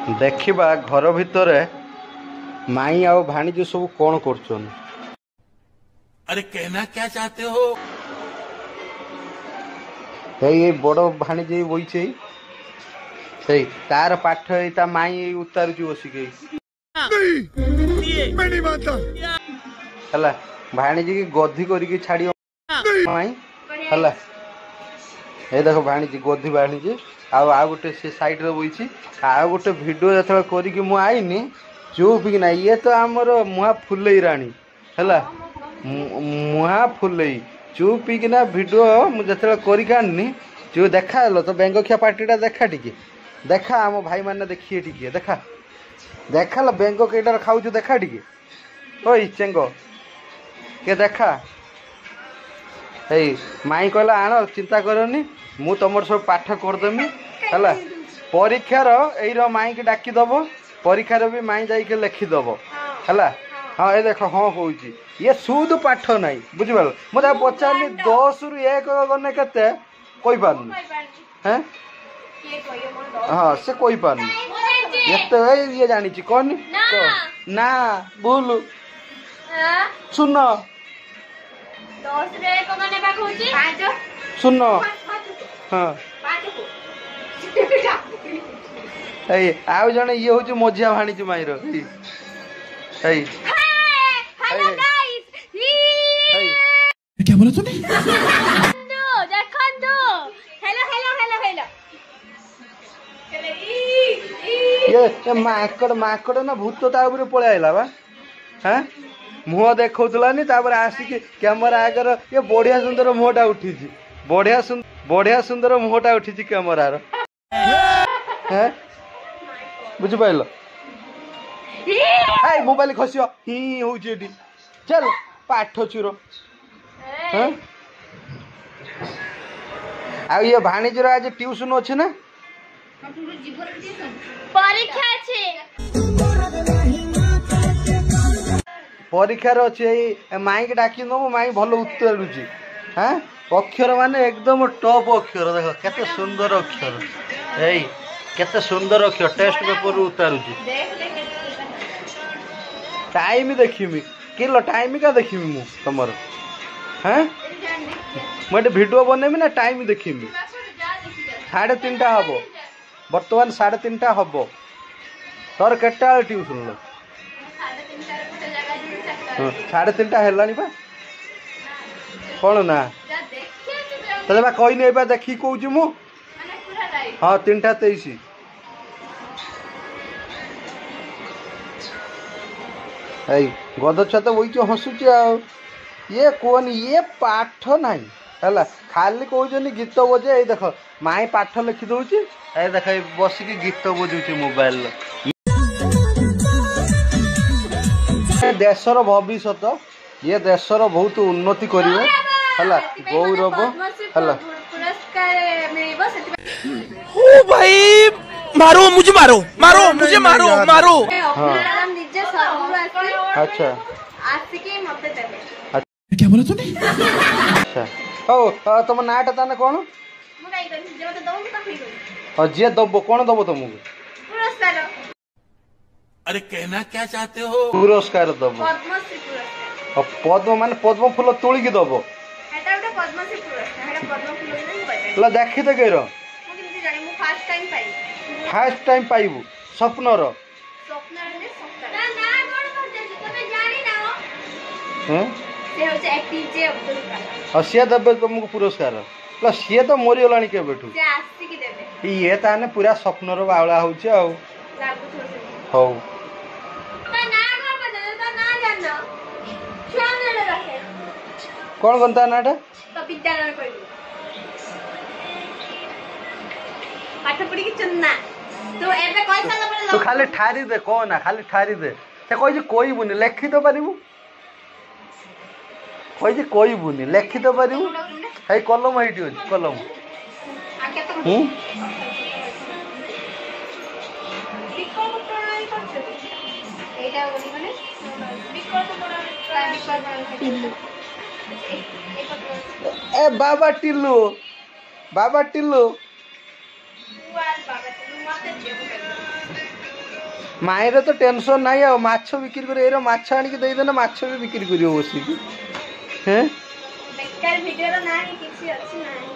देखिबा घर भितर माई आउ भाणीजी सब कौन कर। अरे कहना क्या चाहते हो? ये बड़ भाणीजी बही से तार पाठ ता माई उतारुची बसिक है भाणीजी की गधी करके छाड़ माई है। ये देख भाणीजी गधी भाणीजी आ गोटे से साइड रे बही आ गोटे भिडियो जो करी मु आईनी चुप कि ना ये तो आमर मुहा फुलई राणी है मुहा फुलई चुप किना भिडियो मुझे करके आनी जो देखा तो बेंगखिया पार्टीटा देखा टी देखा आम भाई मैंने देखिए टी देखा देखा लो बेंग कईटार खाऊ देखा टी ओई चेंग के देखा माई कहला आण चिंता करनी मु तुम सब पाठ करदेमी है परीक्षार यही माई की डाकिदब परीक्षार भी माई जाइए लिखिदब है। हाँ ये देख हाँ कौन ये सुद पाठ ना बुझिपार मत पचारि 10 रु 1 गने के हैं हाँ से कही पारनी ये जानी कौन ना भूल सुन सुन हाँ आउ जने ये हूँ मझिया भाणीजी माईर क्या बोला तूने? ये माकड़ माकड़ ना भूत ता ऊपर पळे आइला बा हैं मुह देखौतलानी तापर आसिक कैमरा आगर ये बढ़िया सुंदर मुहटा उठी बढ़िया सुंदर मुहटा उठी कैमरार हैं बुझ पाइल मोबाइल खसियो ही होउची एटी चल पाठ चुरो हैं आ ये भाणीजीर आज ट्यूशन अच्छे ना परीक्षा আছে परीक्षार अच्छे माई के डाकी नो माई भल उत्तर रुचि हाँ अक्षर माने एकदम टॉप अक्षर देख केते सुंदर अक्षर एई केते सुंदर अक्षर टेस्ट पेपर उतारुची टाइम देखिमी किलो टाइम का देखिमी मु तमर हैं मुझे वीडियो बनेमी ना टाइम देखिमी 3:30 हम बर्तमान 3:30 हम तोर केटा ट्यूशन लो 3:30 है कौन ना तेरे मैं कही नहीं देखी कौच मु हाँ 3:23 गद छुआ तो वही हसुची ये कौन ये पाठ ना है खाली कौन गीत बजे ये देख माई पाठ लिखी दौची ए देख बसिक गीत बजाऊँ मोबाइल देशर भविष्य ये देशर बहुत उन्नति करिवे हला गौरव हला ओ भाई मारो मुझे मारो अच्छा क्या बोला तूने? अच्छा ओ तुम नाटा ताने कौन जी दब कौन दब तुमको अरे कहना क्या चाहते हो? पुरस्कार दब पद्म मान पद्म फूल तोलिकी दब देखी तो कह फास्ट टाइम पाइबू स्वप्नर सी देवे तुमको पुरस्कार सी तो मरीगला केबेठू ये ताने पूरा स्वप्नर बावला हौ कौन बनता नाटा तू खाली ठारी दे कौन खाली ठारी दे से कही कहबुनि लेखि तो पारू कही कहबुनि लेखि तो पारू है कलम ये अच्छी कलम ए बाबा टिल्लू माईर तो टेंशन नहीं आ माछ बिक्री कर माछ आनिक देदेना माछ भी बिक्री कर बसिकी हैं बेकार वीडियो रो नाही किछि अछि नाही